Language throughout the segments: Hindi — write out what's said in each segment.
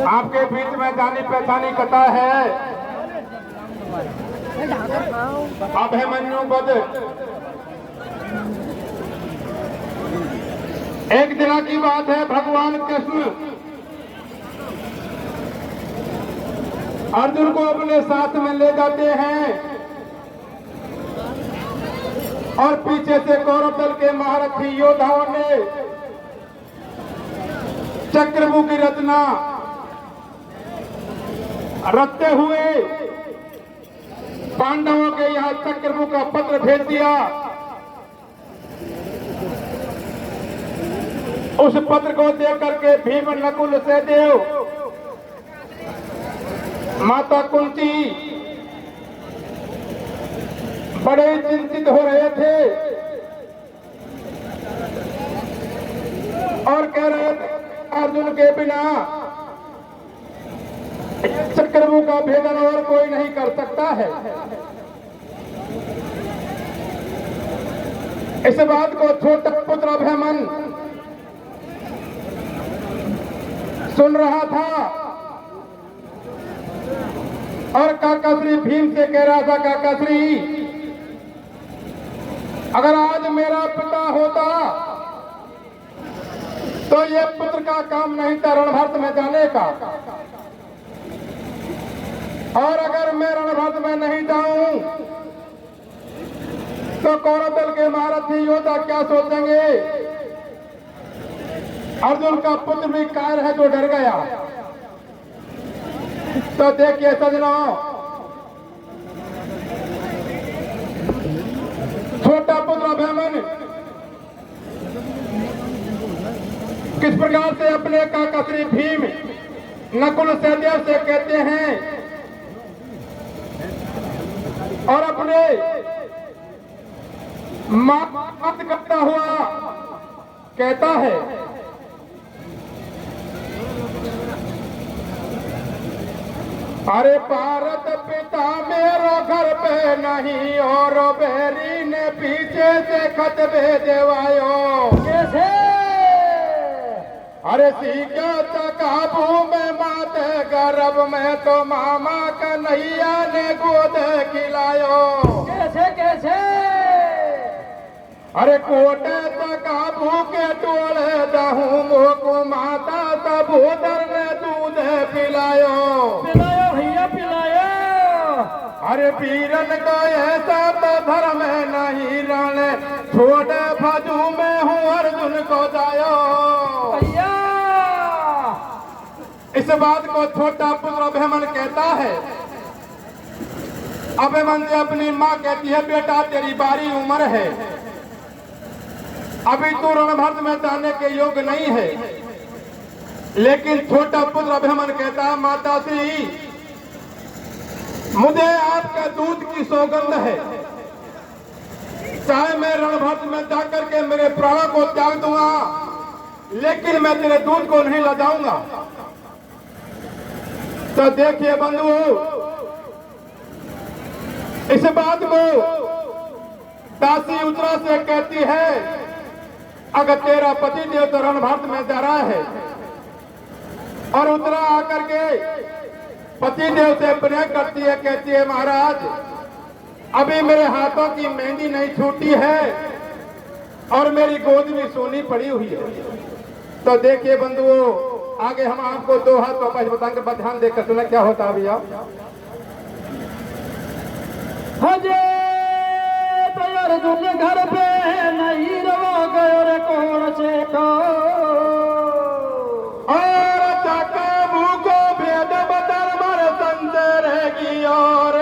आपके बीच में जानी पहचानी कथा है अभिमन्यु वध। एक दिन की बात है, भगवान कृष्ण अर्जुन को अपने साथ में ले जाते हैं और पीछे से कौरव दल के महारथी योद्धाओं ने चक्रव्यूह की रचना रचते हुए पांडवों के यहां चक्रव्यूह का पत्र भेज दिया। उस पत्र को देख करके भीम, नकुल, सहदेव, माता कुंती बड़े चिंतित हो रहे थे और कह रहे थे अर्जुन के बिना चक्रव्यूह का भेदन और कोई नहीं कर सकता है। इस बात को छोटा पुत्र अभिमन्यु सुन रहा था और काकाश्री भीम से कह रहा था, काकाश्री अगर आज मेरा पिता होता तो ये पुत्र का काम नहीं था रणभक्त में जाने का, और अगर मैं रणभक्त में नहीं जाऊं तो कौरव दल के महारथी योद्धा क्या सोचेंगे। अर्जुन का पुत्र भी कायर है जो डर गया। तो देखिए सजनों, छोटा पुत्र अभिमन्यु किस प्रकार से अपने काकाश्री भीम नकुल सहदेव से कहते हैं और अपने मात करता हुआ कहता है, अरे भारत पिता मेरो घर पे नहीं और बैरी ने पीछे से खत भेजवायो। कैसे? अरे सीखा काबू में माते गर्भ में तो मामा कन्हैया ने गोद खिलायो। कैसे कैसे? अरे कोटे काबू के टोले दहू मोको माता सबूदर ने दूध पिलायो। पिलायो भैया पिलायो। अरे वीरन को ऐसा तो धर्म नहीं रण, छोटे फजू में हूँ अर्जुन को जायो। भैया इस बात को छोटा पुत्र अभिमन्यु कहता है। अभिमन्यु से अपनी माँ कहती है, बेटा तेरी बारी उम्र है, अभी तू रणभक्त में जाने के योग्य नहीं है। लेकिन छोटा पुत्र अभिमन्यु कहता है, माता श्री मुझे आपके दूध की सौगंध है, चाहे मैं रणभक्त में जाकर के मेरे प्राणों को त्याग दूंगा, लेकिन मैं तेरे दूध को नहीं लजाऊंगा। तो देखिए बंधुओं, इस बात को दासी उत्तरा से कहती है, अगर तेरा पति देव तो रणभक्त में जा रहा है, और उत्तरा आकर के पति देव से विनय करती है, कहती है महाराज अभी मेरे हाथों की मेहंदी नहीं छूटी है और मेरी गोद भी सोनी पड़ी हुई है। तो देखिए बंधुओं, आगे हम आपको दो हाथ वापस बताएंगे, पर ध्यान देकर सुना क्या होता भैया। हजे तो अर्जुन घर पे नहीं रवा गयो रे कौन से को, और काबू को भेद बदर मर संत रहेगी। और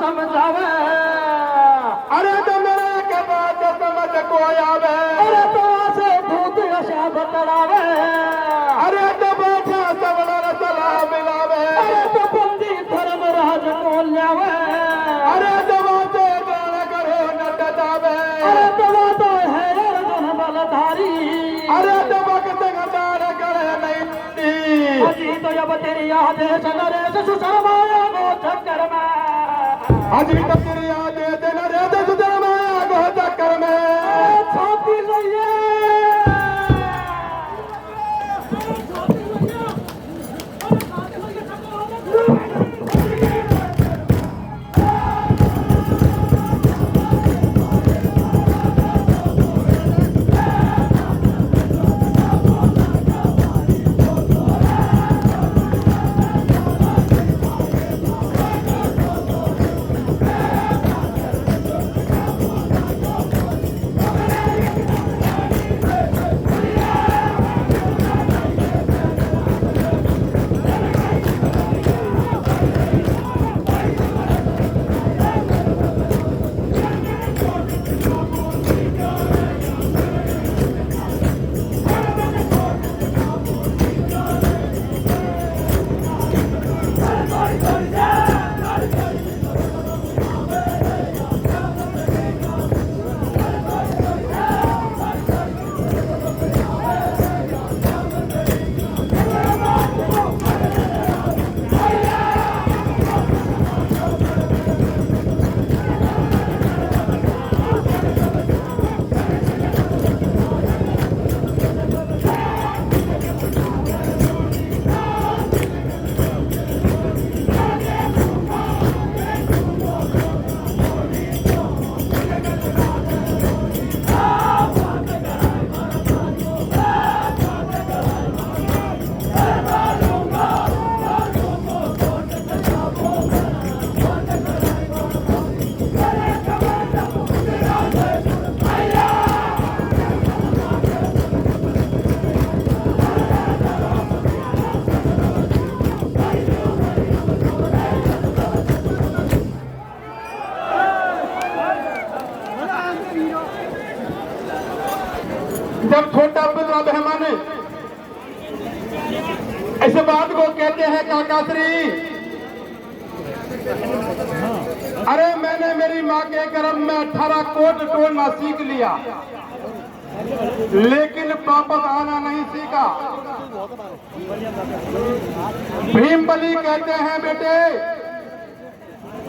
समझावे अरे तो मेरे के बात समझ को आवे अरे तो से भूत आशा बतलावे अरे तो बैठा सबला सलाह मिलावे अरे तो बंदी धर्म राज को ल्यावे अरे तो बाते गान करो न डटावे अरे तो है अर्जुन बलधारी अरे तो भक्त गान करे नहीं अजी तो जब तेरी याद नरेश सुशर्माया गो चक्कर में अजी तो तेरी याद नरेश सुशर्माया गो चक्कर में छाती लइए जब छोटा पुत्र अभिमानी इस बात को कहते हैं काकाश्री अरे मैंने मेरी माँ के गर्भ में 18 कोट तोड़ना सीख लिया लेकिन वापस आना नहीं सीखा। भीमबली कहते हैं बेटे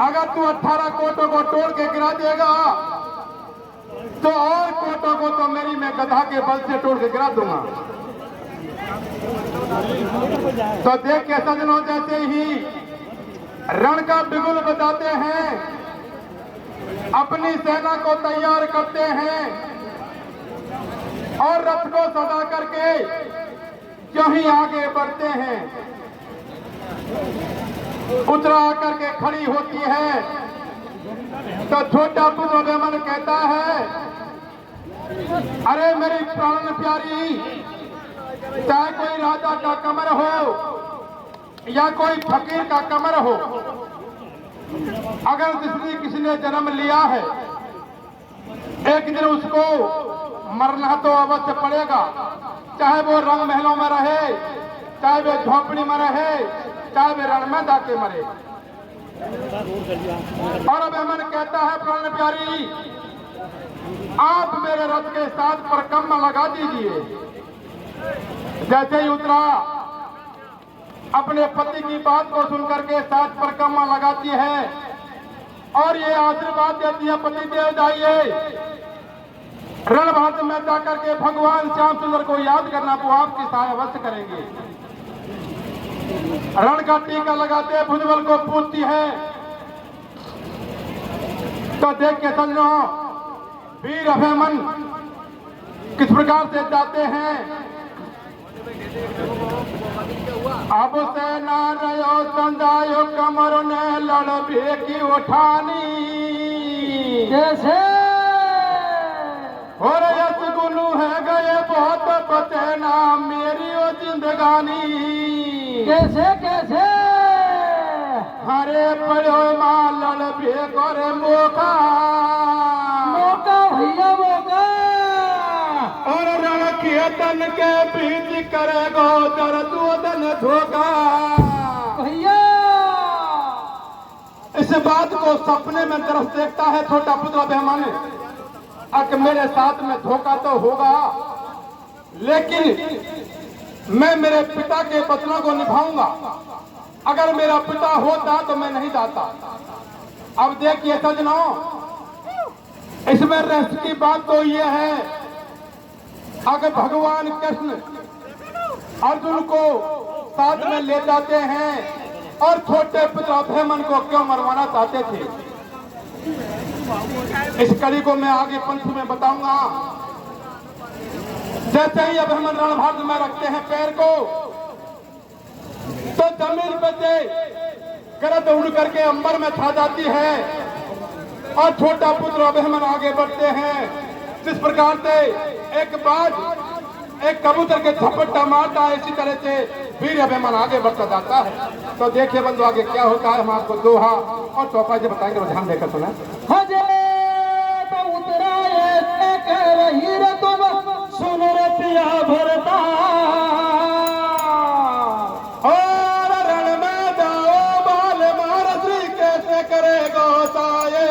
अगर तू 18 कोटों को तोड़ के गिरा देगा तो और कोटों को तो मेरी मैं गधा के बल से तोड़ के गिरा दूंगा। तो देख के सजनों जैसे ही रण का बिगुल बजाते हैं अपनी सेना को तैयार करते हैं और रथ को सजा करके क्यों ही आगे बढ़ते हैं। उत्तरा आकर के खड़ी होती है तो छोटा पुत्र अभिमन्यु कहता है अरे मेरी प्राण प्यारी चाहे कोई राजा का कमर हो या कोई फकीर का कमर हो अगर किसी ने जन्म लिया है एक दिन उसको मरना तो अवश्य पड़ेगा, चाहे वो रंग महलों में रहे, चाहे वे झोपड़ी में रहे, चाहे वे रण में जाके मरे। और अभिमन्यु कहता है प्राण प्यारी आप मेरे रथ के साथ परकम्मा लगा दीजिए। जैसे ही उत्तरा अपने पति की बात को सुनकर के साथ परकम्मा लगाती है और ये आशीर्वाद देती है पति देव जाइए रणभात में जाकर के भगवान श्याम सुंदर को याद करना वो आपकी सहायता अवश्य करेंगे। रण का टीका लगाते भुजबल को पूछती है तो देख के समझो वीर अभिमन्यु किस प्रकार से जाते हैं अब से ना रहो संजायो कमर ने लड़ की उठानी कैसे और यशगुलू है गए बहुत बते ना मेरी ओ जिंदगानी कैसे कैसे हरे पड़ो मां लड़ करे मौका मौका भैया मौका और रण तन के बीच करेगो दर्दन धोखा भैया। इस बात को सपने में तरफ देखता है छोटा पुत्र बेहमान अक मेरे साथ में धोखा तो होगा लेकिन मैं मेरे पिता के वचनों को निभाऊंगा। अगर मेरा पिता होता तो मैं नहीं जाता। अब देखिए सजनों इसमें रहस्य की बात तो यह है अगर भगवान कृष्ण अर्जुन को साथ में ले जाते हैं और छोटे पुत्र अभिमन्यु को क्यों मरवाना चाहते थे इस कड़ी को मैं आगे पंथ में बताऊंगा। जैसे ही अभिमन्यु रणभूमि में रखते हैं पैर को तो जमीन पे से गरज उड़ करके अंबर में छा जाती है और छोटा पुत्र अभिमन्यु आगे बढ़ते हैं। जिस प्रकार से एक बाज एक कबूतर के झपट्टा मारता है इसी तरह से वीर अभिमन्यु आगे बढ़ता जाता है। तो देखिए बंधु आगे क्या होता है हम आपको दोहा और चौपाई से बताएंगे और ध्यान देकर सुना। सुन रे पिया भरता और रण में जाओ बाल मार श्री कैसे करेगो साये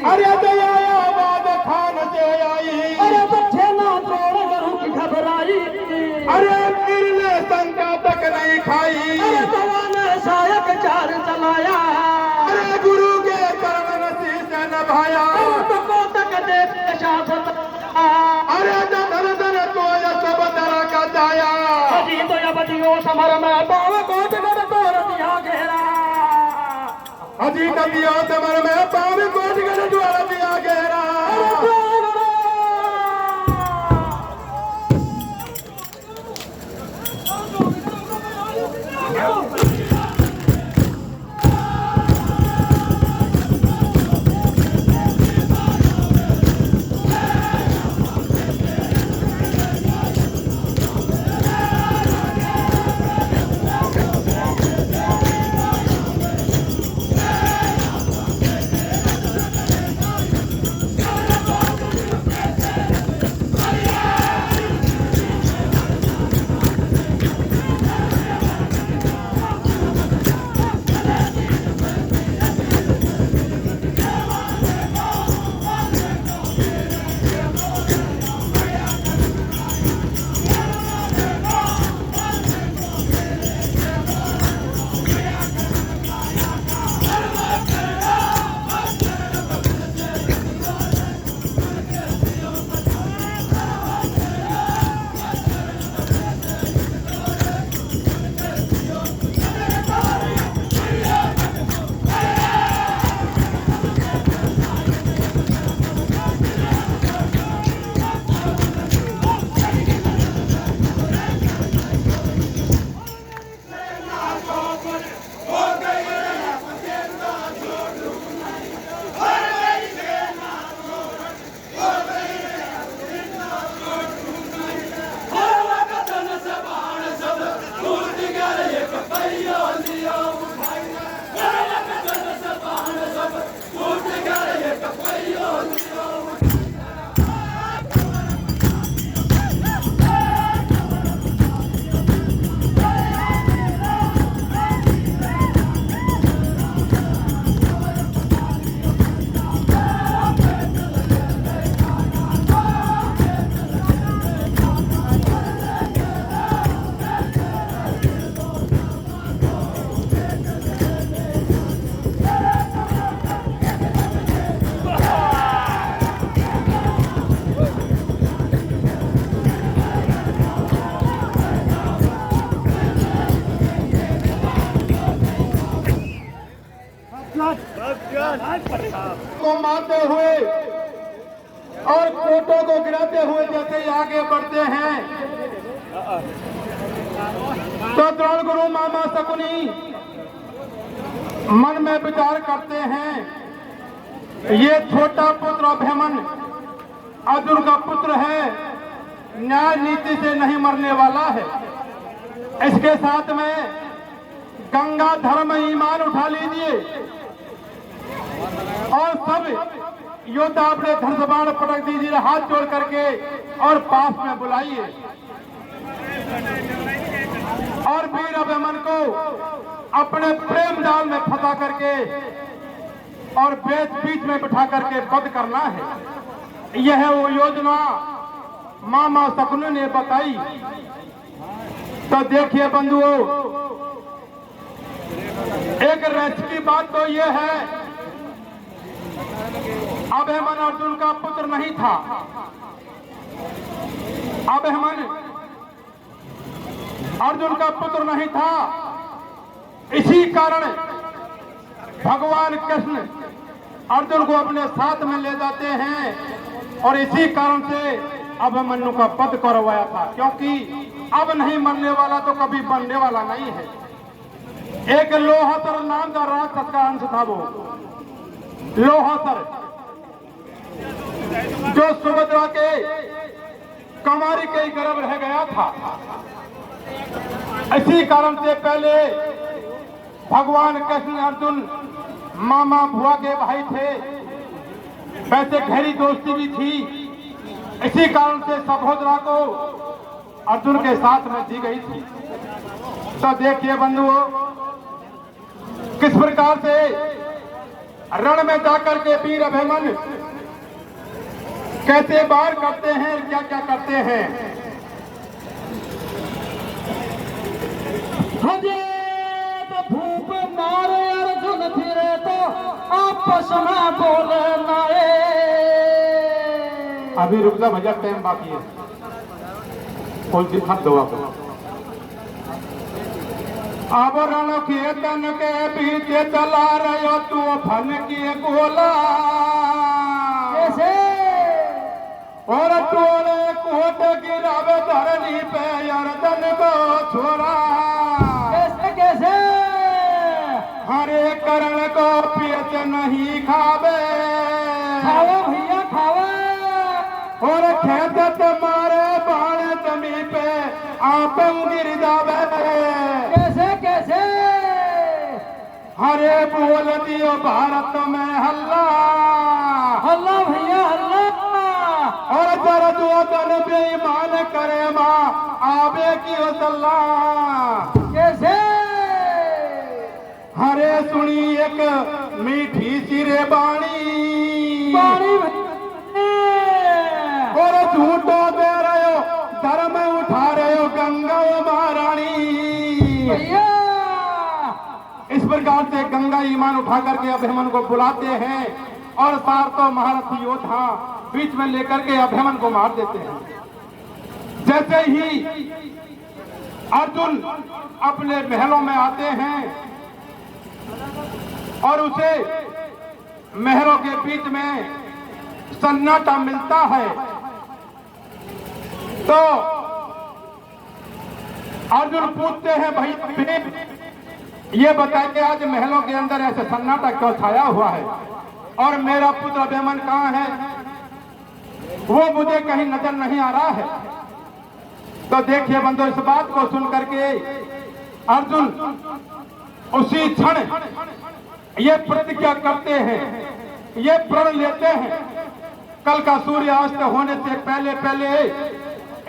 अरे दयाबाद खान से आई अरे बच्चे ना तोड़ गरू की घबराई अरे पीर ने शंका तक नहीं खाई अरे दवा ने सायक चार चलाया अरे गुरु के चरण शीश नभाया को तक देख शासत अरे धन धन तो सब तरह का जाया अजी तो या बदियो समर में पाव कोट कर तोड़ दिया घेरा अजी नदियों समर में पाव कोट कर द्वार दिया घेरा को मारते हुए और कोटों को गिराते हुए जैसे ही आगे बढ़ते हैं तो द्रोण गुरु मामा शकुनी मन में विचार करते हैं ये छोटा पुत्र अभिमन्यु अर्जुन का पुत्र है, न्याय नीति से नहीं मरने वाला है। इसके साथ में गंगा धर्म ईमान उठा लीजिए और सब योद्धा अपने धनुष बाण पटक दीजिए हाथ जोड़ करके और पास में बुलाइए और वीर अभिमन्यु को अपने प्रेम जाल में फंसा करके और बीच में बिठा करके वध करना है। यह वो योजना मामा शकुनी ने बताई। तो देखिए बंधुओं, एक रहस्य की बात तो यह है अभिमन्यु अर्जुन का पुत्र नहीं था। अभिमन्यु अर्जुन का पुत्र नहीं था। इसी कारण भगवान कृष्ण अर्जुन को अपने साथ में ले जाते हैं और इसी कारण से अभिमन्यु का वध करवाया था, क्योंकि अब नहीं मरने वाला तो कभी बनने वाला नहीं है। एक लोहासर नाम का राक्षस का अंश था वो लोहासर, जो सुभद्रा के कुमारी के गर्भ रह गया था। इसी कारण से पहले भगवान कृष्ण अर्जुन मामा बुआ के भाई थे, वैसे गहरी दोस्ती भी थी। इसी कारण से सहोदरा को अर्जुन के साथ में दी गई थी। तो देखिए बंधुओं, किस प्रकार से रण में जाकर के वीर अभिमन्यु कैसे वार करते हैं, क्या क्या करते हैं। तो धूप मारे अर्जुन फिरे तो आपस में बोले नाए। अभी रुक जा भैया, टाइम बाकी है। कोई दिखा दो आप। अब रण के तन के पीछे चला रहे हो तू फन की गोला कैसे और टोले कोट गिरावे धरनी पे अर्जुन को छोड़ा। कैसे कैसे हरे करण को पेच नहीं खावे, खाओ भैया खाओ। और खेदत मारे बाण जमी पे आप गिर जावे। कैसे कैसे हरे बोल दियो भारत में हल्ला, हल्ला भैया हल्ला। और जर जो दन बेईमान करे माँ आवे की सल्ला। कैसे हरे सुनी एक मीठी सिरे बाणी, पानी और झूठो दे रहे हो धर्म उठा रहे हो गंगा महारानी। भैया इस प्रकार से गंगा ईमान उठा करके अभिमन्यु को बुलाते हैं और सारथी महारथी योद्धा बीच में लेकर के अभिमन्यु को मार देते हैं। जैसे ही अर्जुन अपने महलों में आते हैं और उसे महलों के बीच में सन्नाटा मिलता है, तो अर्जुन पूछते हैं भाई ये बताए कि आज महलों के अंदर ऐसे सन्नाटा क्यों छाया हुआ है और मेरा पुत्र अभिमन्यु कहाँ है, वो मुझे कहीं नजर नहीं आ रहा है। तो देखिए बंधु, इस बात को सुन करके अर्जुन उसी क्षण ये प्रतिज्ञा करते हैं, ये प्रण लेते हैं, कल का सूर्यास्त होने से पहले पहले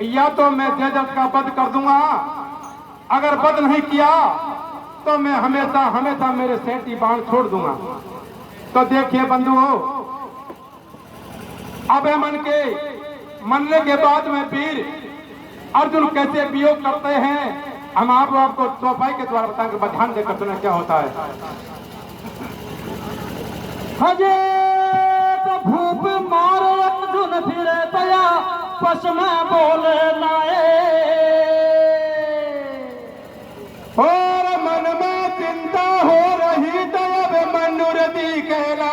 या तो मैं जयद्रथ का वध कर दूंगा, अगर वध नहीं किया तो मैं हमेशा हमेशा मेरे सेंटी बाण छोड़ दूंगा। तो देखिए बंधुओं, अभिमन्यु के मरने के बाद में वीर अर्जुन कैसे वियोग करते हैं, हम आपको चौपाई के द्वारा बताएंगे। ध्यान देकर सुना क्या होता है। हजे तो भूप मारे अर्जुन फिरे तया पस में बोले नाए। और मन में चिंता हो रही तब मनुरदी कहला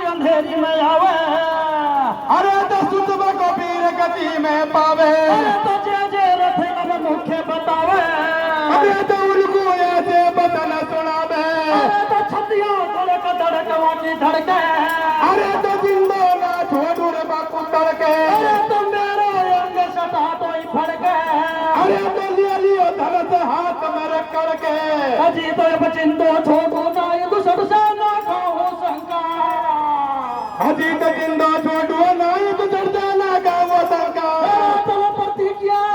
अंधेरी में आवे, अरे तो सुतबा को पीर गति में पावे, अरे तो जे रथ अब मुखे बतावे, अरे तो उनको ऐसे बदन सुनावे, अरे तो छतिया धड़क धड़क वाटी धड़के, अरे तो जिंदो ना छोड़ू रे बापू तड़के, अरे तो मेरा अंग सटा तो ही फड़के, अरे तो लियो धरत हाथ में रख करके, अजी तो बचिंदो छोड़ू ना ये तो सबसे ना खाओ शंका, अजी तो जिंदा छोड़ू ना ये तो चढ़ता ना गावो शंका, तो प्रतिज्ञा